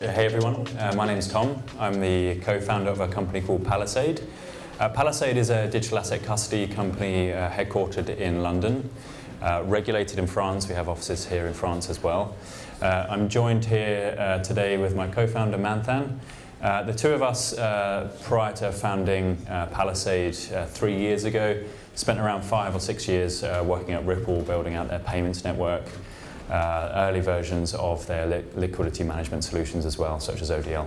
Hey everyone, my name is Tom. I'm the co-founder of a company called Palisade. Palisade is a digital asset custody company headquartered in London, regulated in France. We have offices here in France as well. I'm joined here today with my co-founder Manthan. The two of us, prior to founding Palisade 3 years ago, spent around 5 or 6 years working at Ripple, building out their payments network. Early versions of their liquidity management solutions as well, such as ODL.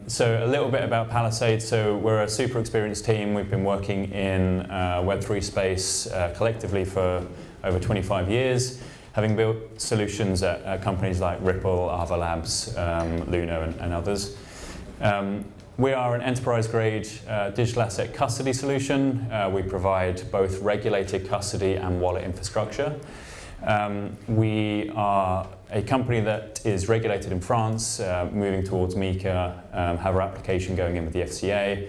So a little bit about Palisade. So we're a super experienced team. We've been working in Web3 space collectively for over 25 years, having built solutions at companies like Ripple, Ava Labs, Luna, and others. We are an enterprise-grade digital asset custody solution. We provide both regulated custody and wallet infrastructure. We are a company that is regulated in France, moving towards MiCA, have our application going in with the FCA,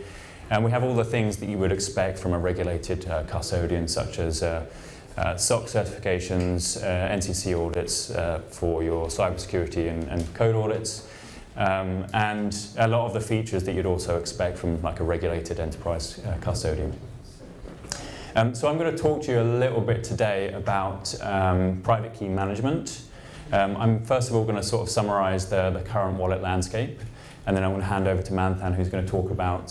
and we have all the things that you would expect from a regulated custodian, such as SOC certifications, NCC audits for your cybersecurity and code audits, and a lot of the features that you'd also expect from like a regulated enterprise custodian. So I'm going to talk to you a little bit today about private key management. I'm first of all going to sort of summarize the current wallet landscape, and then I'm going to hand over to Manthan, who's going to talk about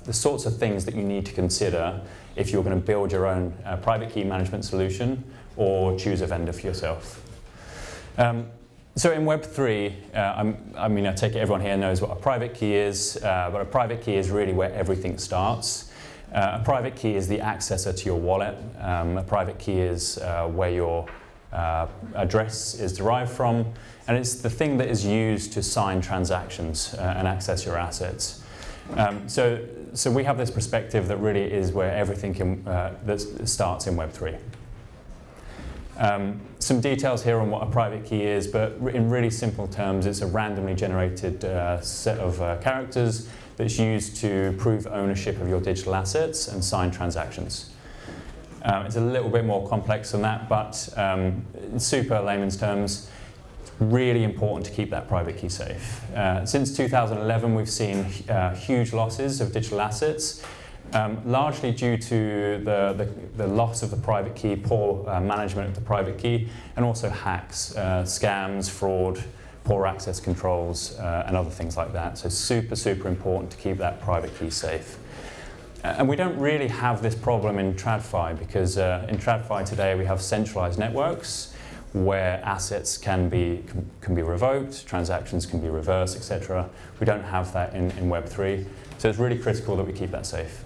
the sorts of things that you need to consider if you're going to build your own private key management solution or choose a vendor for yourself. So in Web3, I take it everyone here knows what a private key is, but a private key is really where everything starts. A private key is the accessor to your wallet. A private key is where your address is derived from, and it's the thing that is used to sign transactions and access your assets. So we have this perspective that really is where everything that starts in Web3. Some details here on what a private key is, but in really simple terms, it's a randomly generated set of characters that's used to prove ownership of your digital assets and sign transactions. It's a little bit more complex than that, but in super layman's terms, it's really important to keep that private key safe. Since 2011, we've seen huge losses of digital assets, largely due to the loss of the private key, poor management of the private key, and also hacks, scams, fraud, poor access controls, and other things like that. So super important to keep that private key safe. And we don't really have this problem in TradFi, because in TradFi today we have centralized networks where assets can be revoked, transactions can be reversed, etc. We don't have that in Web3, so it's really critical that we keep that safe.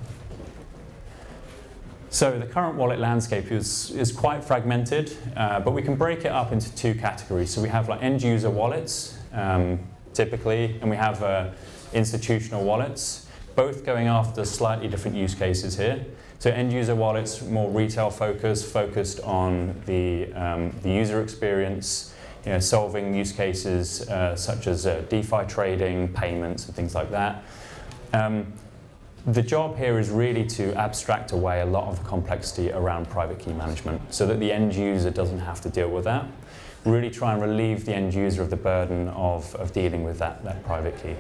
So the current wallet landscape is quite fragmented, but we can break it up into two categories. So we have like end user wallets, typically, and we have institutional wallets, both going after slightly different use cases here. So end user wallets, more retail focused on the user experience, solving use cases such as DeFi trading, payments, and things like that. The job here is really to abstract away a lot of the complexity around private key management so that the end user doesn't have to deal with that. Really try and relieve the end user of the burden of dealing with that private key.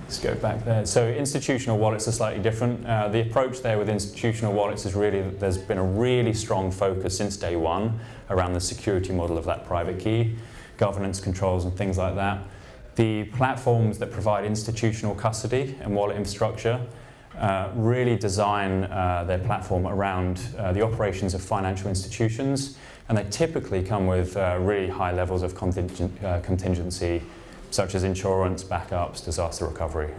Let's go back there. So institutional wallets are slightly different. The approach there with institutional wallets is really that there's been a really strong focus since day one around the security model of that private key, governance controls and things like that. The platforms that provide institutional custody and wallet infrastructure really design their platform around the operations of financial institutions, and they typically come with really high levels of contingency, such as insurance, backups, disaster recovery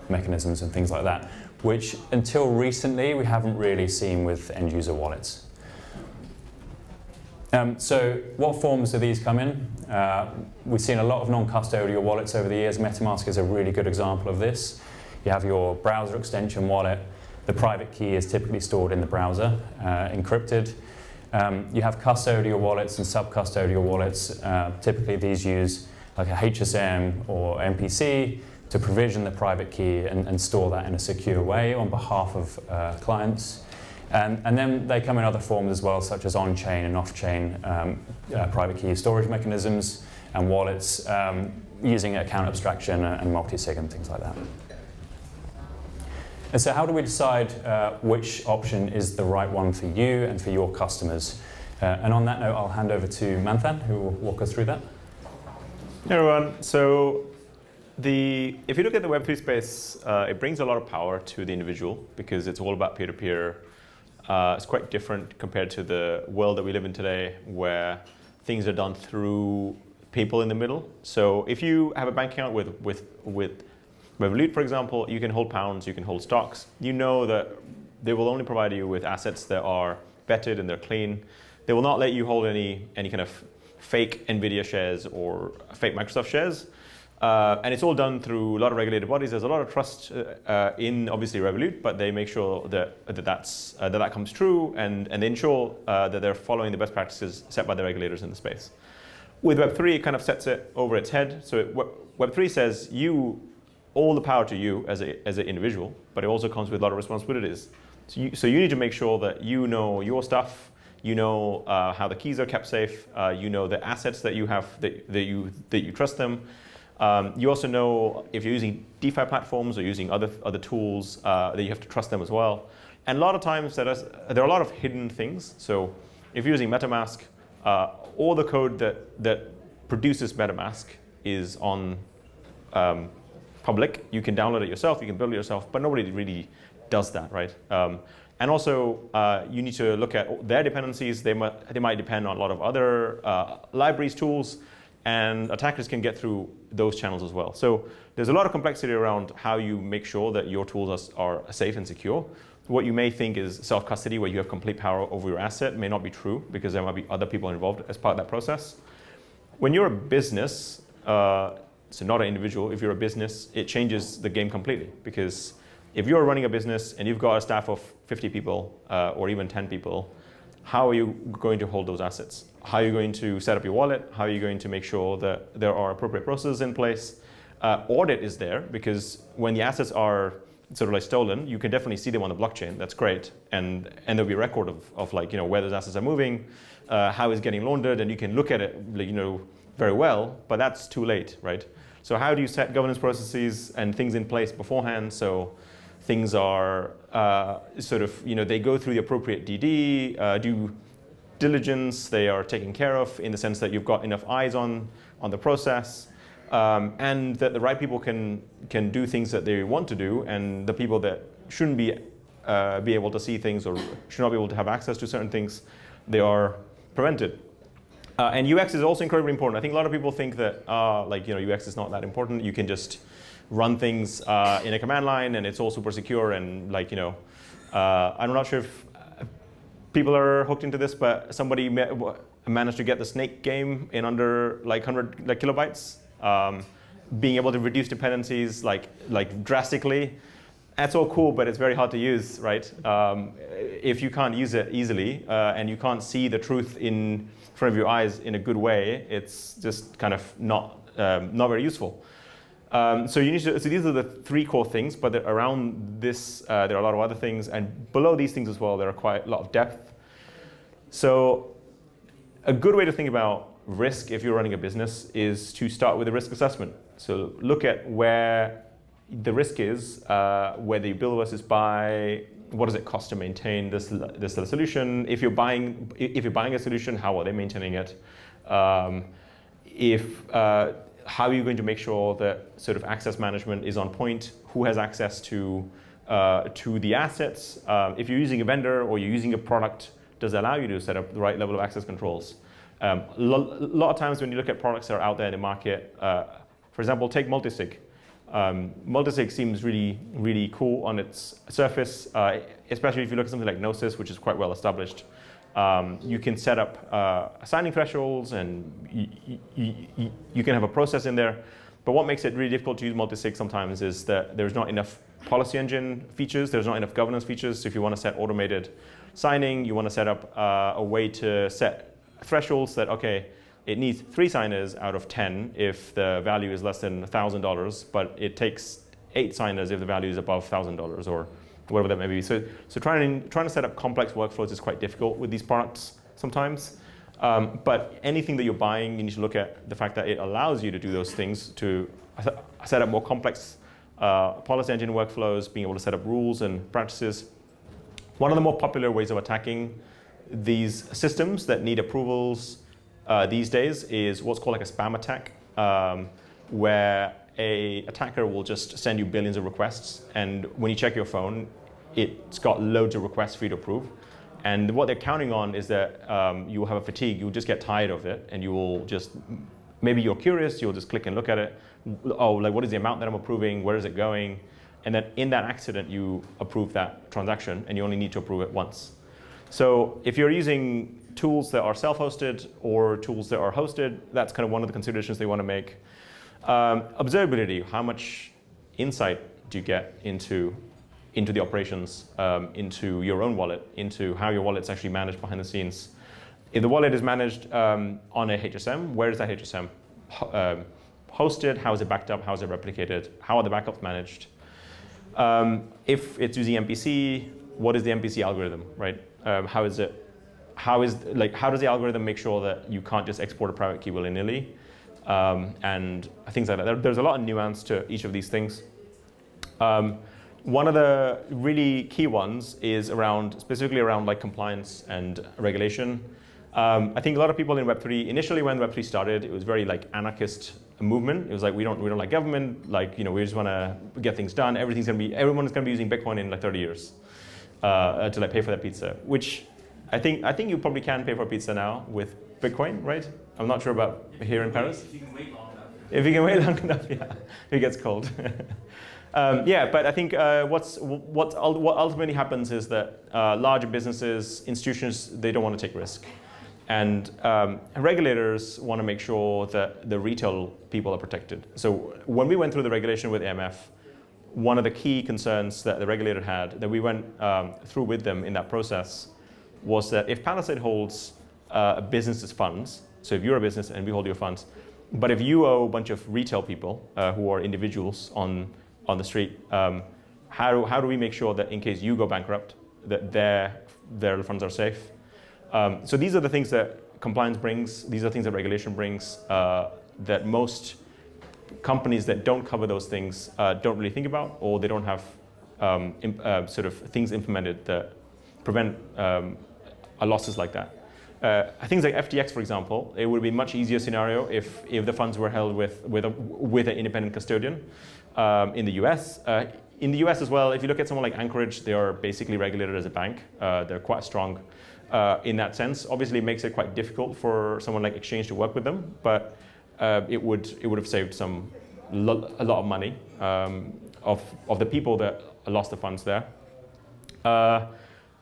mechanisms and things like that, which until recently we haven't really seen with end user wallets. So what forms do these come in? We've seen a lot of non-custodial wallets over the years. MetaMask is a really good example of this. You have your browser extension wallet. The private key is typically stored in the browser, encrypted. You have custodial wallets and sub-custodial wallets. Typically these use like a HSM or MPC to provision the private key and store that in a secure way on behalf of clients. And then they come in other forms as well, such as on-chain and off-chain private key storage mechanisms and wallets using account abstraction and multi-sig and things like that. And so how do we decide which option is the right one for you and for your customers? And on that note, I'll hand over to Manthan, who will walk us through that. Hey everyone. So if you look at the Web3 space, it brings a lot of power to the individual because it's all about peer-to-peer. It's quite different compared to the world that we live in today, where things are done through people in the middle. So if you have a bank account with Revolut, for example, you can hold pounds, you can hold stocks. You know that they will only provide you with assets that are vetted and they're clean. They will not let you hold any kind of fake NVIDIA shares or fake Microsoft shares. And it's all done through a lot of regulated bodies. There's a lot of trust in, obviously, Revolut, but they make sure that comes true and they ensure that they're following the best practices set by the regulators in the space. With Web3, it kind of sets it over its head. So Web3 says all the power to you as an individual, but it also comes with a lot of responsibilities. So you need to make sure that you know your stuff, you know how the keys are kept safe, you know the assets that you have, that you trust them. You also know if you're using DeFi platforms or using other tools that you have to trust them as well. And a lot of times there are a lot of hidden things. So if you're using MetaMask, all the code that produces MetaMask is on public. You can download it yourself, you can build it yourself, but nobody really does that, right? And also, you need to look at their dependencies. They might depend on a lot of other libraries, tools, and attackers can get through those channels as well. So there's a lot of complexity around how you make sure that your tools are safe and secure. What you may think is self-custody, where you have complete power over your asset, may not be true because there might be other people involved as part of that process. When you're a business, so not an individual, if you're a business, it changes the game completely. Because if you're running a business and you've got a staff of 50 people or even 10 people, how are you going to hold those assets? How are you going to set up your wallet? How are you going to make sure that there are appropriate processes in place? Audit is there because when the assets are sort of like stolen, you can definitely see them on the blockchain. That's great. And there'll be a record of like, where those assets are moving, how it's getting laundered, and you can look at it, very well, but that's too late, right? So how do you set governance processes and things in place beforehand so things are they go through the appropriate DD, due diligence, they are taken care of in the sense that you've got enough eyes on the process, and that the right people can do things that they want to do, and the people that shouldn't be able to see things or should not be able to have access to certain things, they are prevented. And UX is also incredibly important. I think a lot of people think that UX is not that important. You can just run things in a command line and it's all super secure and I'm not sure if people are hooked into this, but somebody managed to get the snake game in under 100 kilobytes, being able to reduce dependencies drastically. That's all cool, but it's very hard to use, right? If you can't use it easily and you can't see the truth in front of your eyes in a good way, it's just kind of not very useful. So these are the three core things, but around this, there are a lot of other things, and below these things as well, there are quite a lot of depth. So a good way to think about risk if you're running a business is to start with a risk assessment. So look at where the risk is, whether you build versus buy, what does it cost to maintain this solution? If you're buying a solution, how are they maintaining it? How are you going to make sure that sort of access management is on point? Who has access to the assets? If you're using a vendor or you're using a product, does it allow you to set up the right level of access controls? A lot of times when you look at products that are out there in the market, for example, take multisig. Multisig seems really, really cool on its surface, especially if you look at something like Gnosis, which is quite well established. You can set up assigning thresholds, and you can have a process in there. But what makes it really difficult to use multisig sometimes is that there's not enough policy engine features, there's not enough governance features. So if you want to set automated signing, you want to set up a way to set thresholds that, okay, it needs 3 signers out of 10 if the value is less than $1,000, but it takes 8 signers if the value is above $1,000, or whatever that may be. So trying to set up complex workflows is quite difficult with these products sometimes. But anything that you're buying, you need to look at the fact that it allows you to do those things, to set up more complex policy engine workflows, being able to set up rules and practices. One of the more popular ways of attacking these systems that need approvals these days is what's called like a spam attack, where a attacker will just send you billions of requests, and when you check your phone, it's got loads of requests for you to approve. And what they're counting on is that you will have a fatigue, you'll just get tired of it, and you will just, maybe you're curious, you'll just click and look at it. Oh, like what is the amount that I'm approving, where is it going? And then in that accident, you approve that transaction, and you only need to approve it once. So if you're using tools that are self-hosted or tools that are hosted, that's kind of one of the considerations they want to make. Observability, how much insight do you get into the operations, into your own wallet, into how your wallet's actually managed behind the scenes. If the wallet is managed on a HSM, where is that HSM hosted? How is it backed up? How is it replicated? How are the backups managed? If it's using MPC, what is the MPC algorithm, right? How does the algorithm make sure that you can't just export a private key willy-nilly? And things like that. There's a lot of nuance to each of these things. One of the really key ones is specifically around like compliance and regulation. I think a lot of people in Web3, initially when Web3 started, it was very like anarchist movement. It was like, we don't like government, like, we just want to get things done. Everyone's going to be using Bitcoin in like 30 years to like pay for their pizza, which I think you probably can pay for pizza now with Bitcoin, right? I'm not sure about here in Paris. If you can wait long enough. If you can wait long enough, yeah, it gets cold. Yeah, but I think what ultimately happens is that larger businesses, institutions, they don't want to take risk. And regulators want to make sure that the retail people are protected. So when we went through the regulation with AMF, one of the key concerns that the regulator had, that we went through with them in that process, was that if Palisade holds a business's funds, so if you're a business and we hold your funds, but if you owe a bunch of retail people who are individuals on the street, how do we make sure that in case you go bankrupt, that their funds are safe? So these are the things that compliance brings. These are things that regulation brings that most companies that don't cover those things don't really think about, or they don't have sort of things implemented that prevent losses like that. Things like FTX, for example, it would be a much easier scenario if the funds were held with an independent custodian in the US. In the US as well, if you look at someone like Anchorage, they are basically regulated as a bank. They're quite strong in that sense. Obviously, it makes it quite difficult for someone like Exchange to work with them, but it would have saved a lot of money of the people that lost the funds there.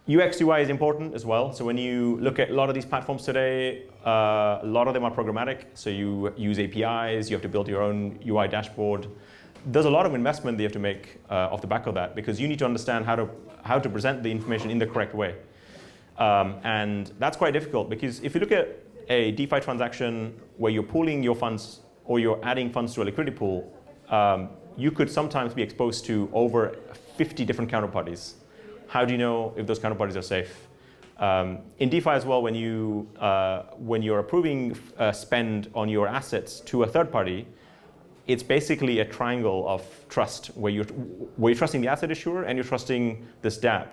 UX UI is important as well. So when you look at a lot of these platforms today, a lot of them are programmatic. So you use APIs, you have to build your own UI dashboard. There's a lot of investment that you have to make off the back of that, because you need to understand how to present the information in the correct way. And that's quite difficult, because if you look at a DeFi transaction where you're pooling your funds or you're adding funds to a liquidity pool, you could sometimes be exposed to over 50 different counterparties. How do you know if those counterparties are safe? In DeFi as well, when you're approving spend on your assets to a third party, it's basically a triangle of trust where you're trusting the asset issuer and you're trusting this dApp.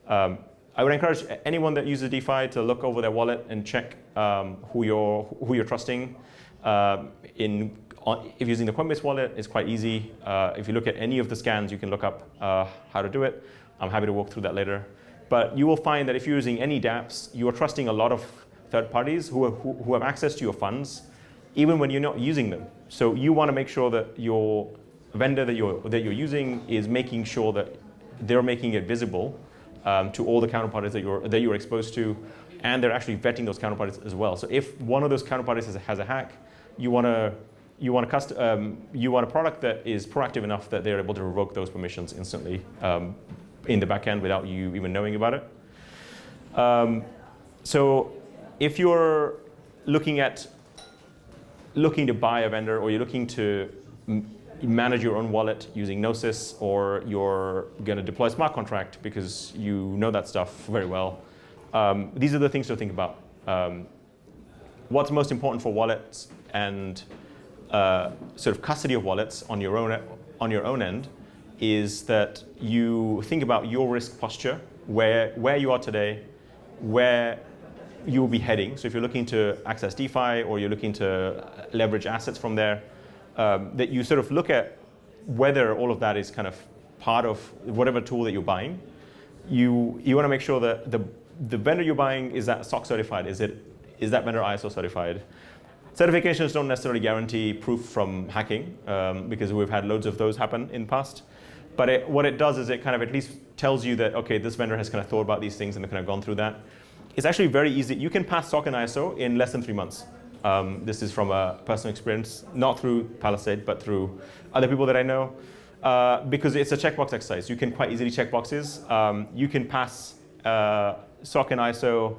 I would encourage anyone that uses DeFi to look over their wallet and check who you're trusting. If using the Coinbase wallet, it's quite easy. If you look at any of the scans, you can look up how to do it. I'm happy to walk through that later. But you will find that if you're using any dApps, you are trusting a lot of third parties who have access to your funds, even when you're not using them. So you want to make sure that your vendor that you're using is making sure that they're making it visible to all the counterparties that you're exposed to, and they're actually vetting those counterparties as well. So if one of those counterparties has a hack, you want a product that is proactive enough that they're able to revoke those permissions instantly in the backend without you even knowing about it. So if you're looking to buy a vendor, or you're looking to manage your own wallet using Gnosis, or you're going to deploy a smart contract because you know that stuff very well. These are the things to think about. What's most important for wallets and sort of custody of wallets on your own end is that you think about your risk posture, where you are today, where you will be heading. So if you're looking to access DeFi or you're looking to leverage assets from there, that you sort of look at whether all of that is kind of part of whatever tool that you're buying. You want to make sure that the vendor you're buying, is that SOC certified? Is that vendor ISO certified? Certifications don't necessarily guarantee proof from hacking, because we've had loads of those happen in the past. But what it does is it kind of at least tells you that, okay, this vendor has kind of thought about these things and kind of gone through that. It's actually very easy. You can pass SOC and ISO in less than 3 months. This is from a personal experience, not through Palisade, but through other people that I know, because it's a checkbox exercise. You can quite easily check boxes. You can pass SOC and ISO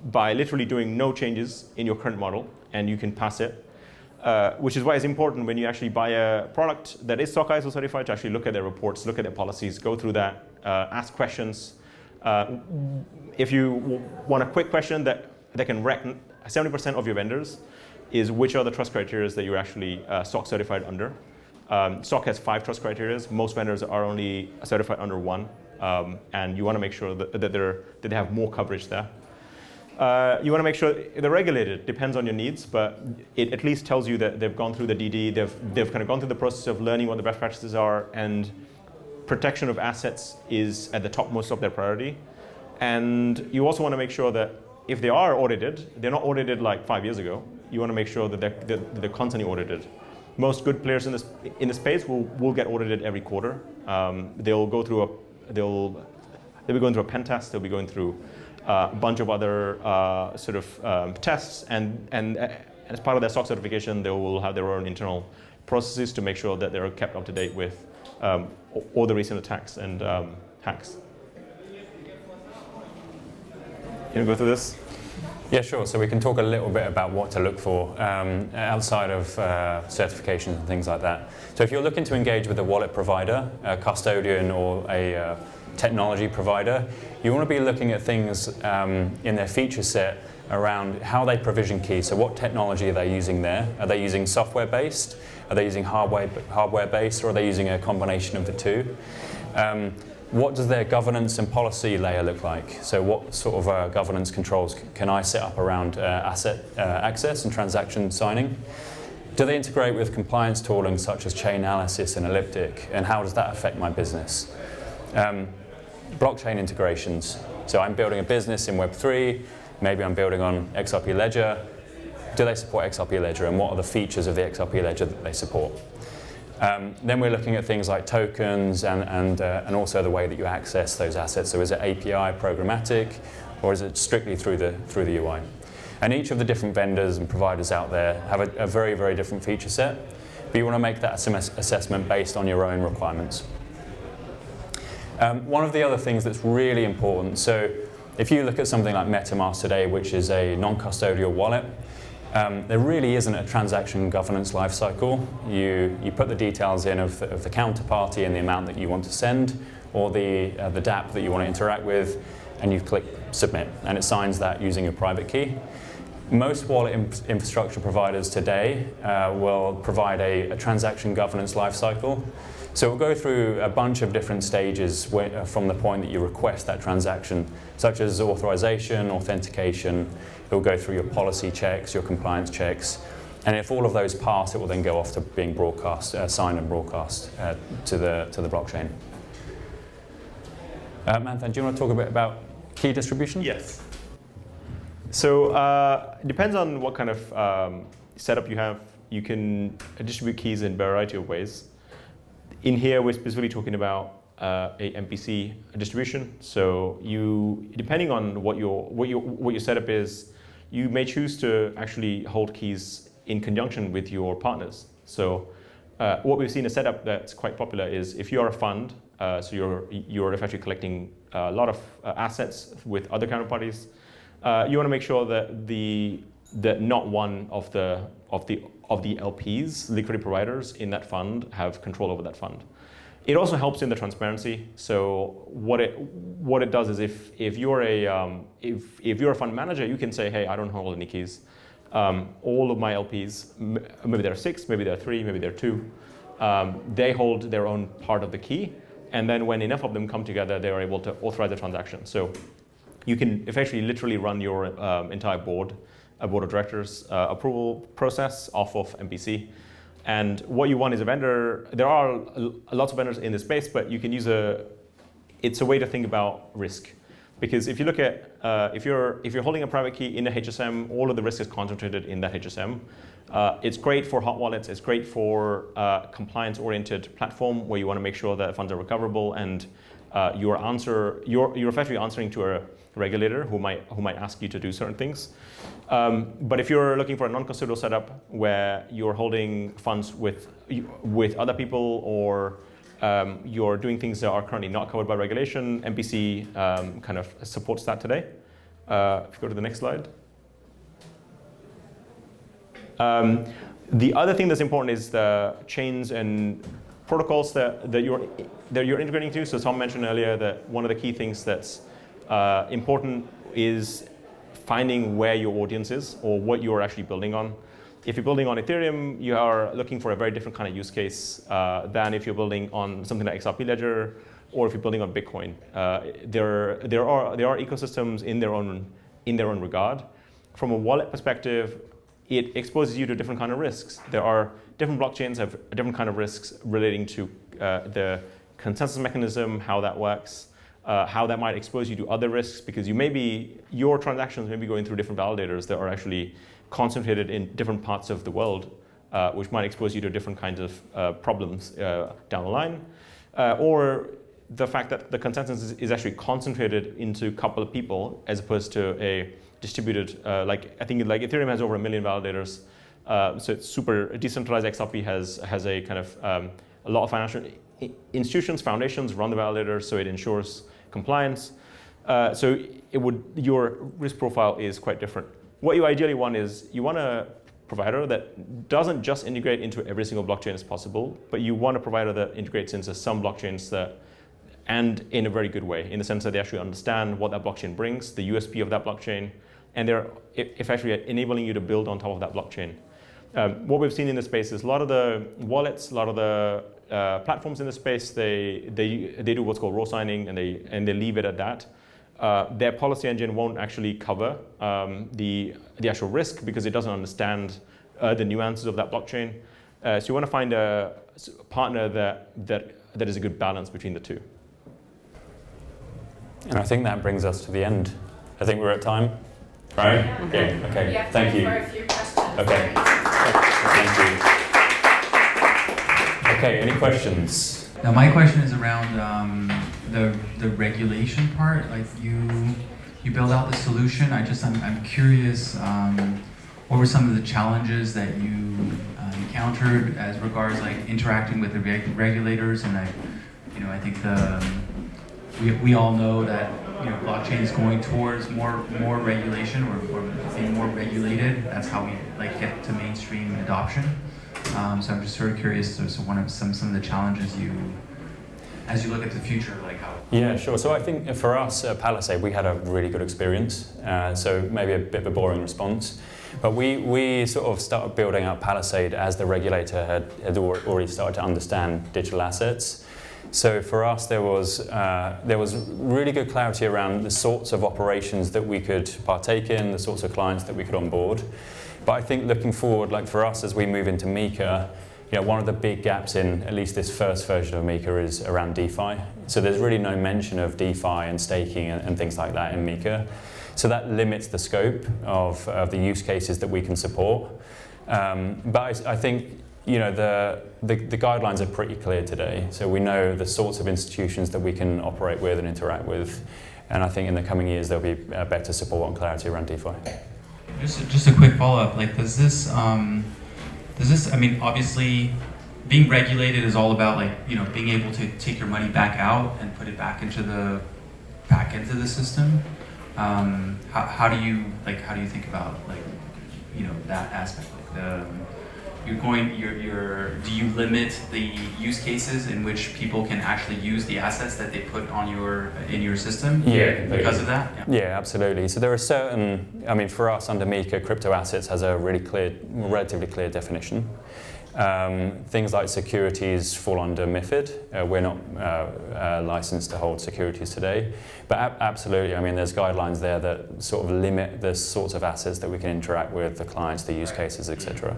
by literally doing no changes in your current model, and you can pass it, which is why it's important when you actually buy a product that is SOC ISO certified to actually look at their reports, look at their policies, go through that, ask questions. If you want a quick question that can wreck 70% of your vendors, is which are the trust criteria that you're actually SOC certified under. SOC has 5 trust criteria. Most vendors are only certified under 1, and you want to make sure that they have more coverage there. You want to make sure they're regulated. Depends on your needs, but it at least tells you that they've gone through the DD, they've kind of gone through the process of learning what the best practices are, and protection of assets is at the topmost of their priority. And you also want to make sure that if they are audited, they're not audited like 5 years ago. You want to make sure that they're constantly audited. Most good players in the space will get audited every quarter. They'll be going through a pen test. They'll be going through a bunch of other tests, and as part of their SOC certification, they will have their own internal processes to make sure that they're kept up to date with all the recent attacks and hacks. You want to go through this? Yeah, sure. So we can talk a little bit about what to look for outside of certifications and things like that. So if you're looking to engage with a wallet provider, a custodian, or a technology provider, you want to be looking at things in their feature set around how they provision keys. So what technology are they using there? Are they using software-based? Are they using hardware-based? Or are they using a combination of the two? What does their governance and policy layer look like? So what sort of governance controls can I set up around asset access and transaction signing? Do they integrate with compliance tooling such as chain analysis and Elliptic? And how does that affect my business? Blockchain integrations. So I'm building a business in Web3. Maybe I'm building on XRP Ledger. Do they support XRP Ledger? And what are the features of the XRP Ledger that they support? Then we're looking at things like tokens and also the way that you access those assets. So is it API programmatic, or is it strictly through the UI? And each of the different vendors and providers out there have a very, very different feature set, but you want to make that assessment based on your own requirements. One of the other things that's really important, so if you look at something like MetaMask today, which is a non-custodial wallet, there really isn't a transaction governance lifecycle. You put the details in of the counterparty and the amount that you want to send, or the dApp that you want to interact with, and you click submit, and it signs that using a private key. Most wallet infrastructure providers today will provide a transaction governance lifecycle. So we'll go through a bunch of different stages from the point that you request that transaction, such as authorization, authentication. It will go through your policy checks, your compliance checks, and if all of those pass, it will then go off to being broadcast, signed and broadcast to the blockchain. Manthan, do you want to talk a bit about key distribution? Yes. So it depends on what kind of setup you have. You can distribute keys in a variety of ways. In here, we're specifically talking about a MPC distribution. So depending on what your setup is, you may choose to actually hold keys in conjunction with your partners. So what we've seen a setup that's quite popular is if you're a fund, so you're effectively collecting a lot of assets with other counterparties, you want to make sure that the that not one of the LPs, liquidity providers in that fund, have control over that fund. It also helps in the transparency. So what it does is if you're a fund manager, you can say, hey, I don't hold any keys. All of my LPs, maybe there are 6, maybe there are 3, maybe there are 2. They hold their own part of the key, and then when enough of them come together, they are able to authorize the transaction. So you can effectively literally run your entire board of directors approval process off of MPC. And what you want is a vendor. There are lots of vendors in this space, but you can use it's a way to think about risk. Because if you look at, if you're holding a private key in a HSM, all of the risk is concentrated in that HSM. It's great for hot wallets. It's great for compliance-oriented platform where you want to make sure that funds are recoverable, and you're effectively answering to a regulator who might ask you to do certain things. But if you're looking for a non-custodial setup where you're holding funds with other people, or you're doing things that are currently not covered by regulation, MPC kind of supports that today. If you go to the next slide. The other thing that's important is the chains and protocols that you're integrating to. So Tom mentioned earlier that one of the key things that's important is finding where your audience is or what you're actually building on. If you're building on Ethereum, you are looking for a very different kind of use case than if you're building on something like XRP Ledger, or if you're building on Bitcoin. There are ecosystems in their own regard. From a wallet perspective, it exposes you to different kind of risks. There are different blockchains have different kind of risks relating to the consensus mechanism, how that works, how that might expose you to other risks, because your transactions may be going through different validators that are actually concentrated in different parts of the world, which might expose you to different kinds of problems down the line. Or the fact that the consensus is actually concentrated into a couple of people as opposed to a distributed, I think Ethereum has over 1 million validators, so it's super decentralized. XRP has a kind of a lot of financial institutions, foundations run the validators, so it ensures compliance. So your risk profile is quite different. What you ideally want is you want a provider that doesn't just integrate into every single blockchain as possible, but you want a provider that integrates into some blockchains and in a very good way, in the sense that they actually understand what that blockchain brings, the USP of that blockchain, and they're effectively enabling you to build on top of that blockchain. What we've seen in the space is a lot of the wallets, a lot of the platforms in the space, they do what's called raw signing, and they leave it at that. Their policy engine won't actually cover the actual risk because it doesn't understand the nuances of that blockchain. So you want to find a partner that is a good balance between the two. And I think that brings us to the end. I think we're at time, right? Yeah. Okay. Yeah, Thank you. For a few questions. Okay. Thank you. Okay. Any questions? Now my question is around the regulation part. Like you build out the solution. I'm curious. What were some of the challenges that you encountered as regards like interacting with the regulators? And I think we all know that blockchain is going towards more regulation or being more regulated. That's how we get to mainstream adoption. So I'm just sort of curious as to some of the challenges as you look at the future, like how. Yeah, sure. So I think for us at Palisade, we had a really good experience. So maybe a bit of a boring response, but we sort of started building out Palisade as the regulator had already started to understand digital assets. So for us, there was really good clarity around the sorts of operations that we could partake in, the sorts of clients that we could onboard. But I think looking forward, like for us as we move into Mika, one of the big gaps in at least this first version of Mika is around DeFi. So there's really no mention of DeFi and staking and things like that in Mika. So that limits the scope of the use cases that we can support. But I think the guidelines are pretty clear today. So we know the sorts of institutions that we can operate with and interact with. And I think in the coming years, there'll be better support and clarity around DeFi. Just a quick follow-up. Like, does this? I mean, obviously, being regulated is all about being able to take your money back out and put it back into the system. How do you think about that aspect, like do you limit the use cases in which people can actually use the assets that they put in your system? Yeah, because of that? Yeah, absolutely. So there are certain, for us under MiCA, crypto assets has a relatively clear definition. Things like securities fall under MiFID. We're not licensed to hold securities today, but absolutely, there's guidelines there that sort of limit the sorts of assets that we can interact with, the clients, the use cases, etc.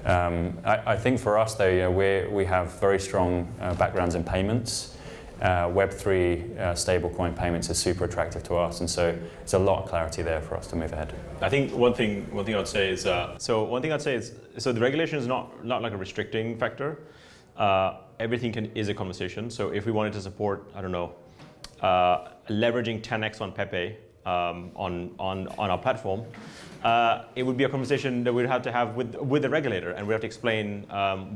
I think for us though, we have very strong backgrounds in payments. Web3 stablecoin payments is super attractive to us, and so there's a lot of clarity there for us to move ahead. I think one thing I'd say is so the regulation is not like a restricting factor. Everything is a conversation. So if we wanted to support, leveraging 10x on Pepe on our platform, it would be a conversation that we'd have to have with the regulator, and we have to explain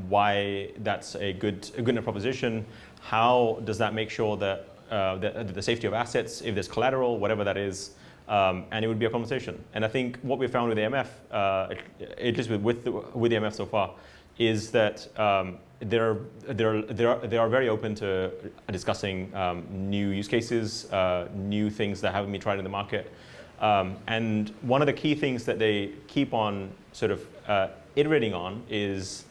why that's a good enough proposition. How does that make sure that the safety of assets, if there's collateral, whatever that is, and it would be a conversation. And I think what we found with AMF, at least with the AMF so far, is that they are very open to discussing new use cases, new things that haven't been tried in the market. And one of the key things that they keep on sort of iterating on is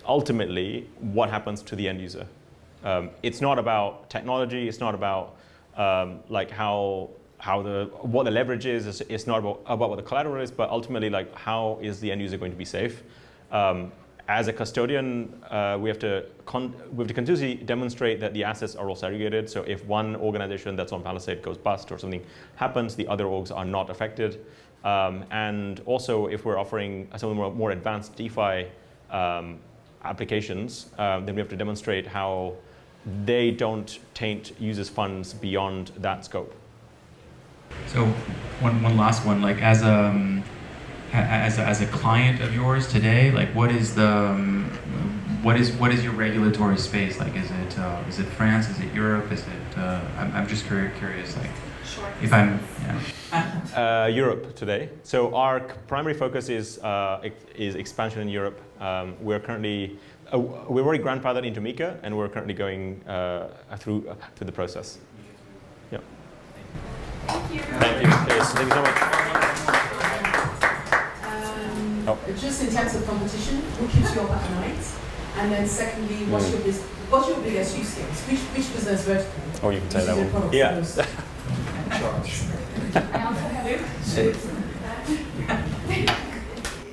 ultimately what happens to the end user. It's not about technology. It's not about what the leverage is. It's not about what the collateral is, but ultimately how is the end user going to be safe. As a custodian, we have to continuously demonstrate that the assets are all segregated. So if one organization that's on Palisade goes bust or something happens, the other orgs are not affected. And also, if we're offering some of the more advanced DeFi applications, then we have to demonstrate how they don't taint users' funds beyond that scope. So one last one, as a client of yours today, what is your regulatory space? Is it France? Is it Europe? Is it? I'm just curious. If I'm Europe today. So our primary focus is expansion in Europe. We're already grandfathered into MiCA, and we're currently going through the process. Yeah. Thank you. Thank you. Yes, thank you so much. Just in terms of competition, what keeps you up at night? And then secondly, what's your biggest use case? Which business vertical? Oh, you can take that one. Yeah.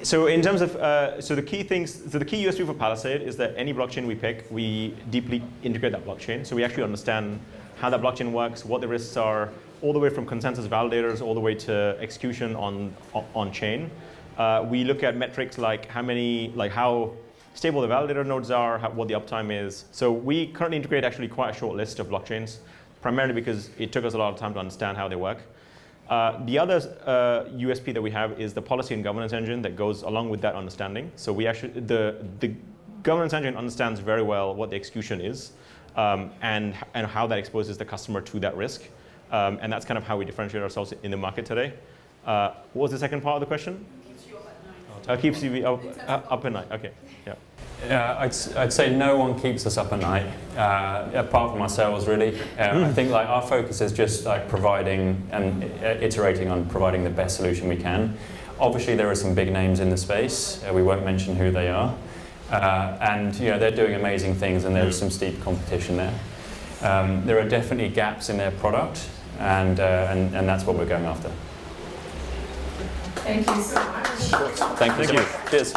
So in terms of the key USP for Palisade is that any blockchain we pick, we deeply integrate that blockchain. So we actually understand how that blockchain works, what the risks are, all the way from consensus validators all the way to execution on chain. We look at metrics like how stable the validator nodes are, what the uptime is. So we currently integrate actually quite a short list of blockchains, primarily because it took us a lot of time to understand how they work. The other USP that we have is the policy and governance engine that goes along with that understanding. So we actually the governance engine understands very well what the execution is and how that exposes the customer to that risk. And that's kind of how we differentiate ourselves in the market today. What was the second part of the question? Keeps you up at night. Okay. Yeah. I'd say no one keeps us up at night, apart from ourselves, really. I think our focus is just providing and iterating on providing the best solution we can. Obviously, there are some big names in the space. We won't mention who they are, and they're doing amazing things, and there's some steep competition there. There are definitely gaps in their product, and that's what we're going after. Thank you so much. Thank you so much. Cheers.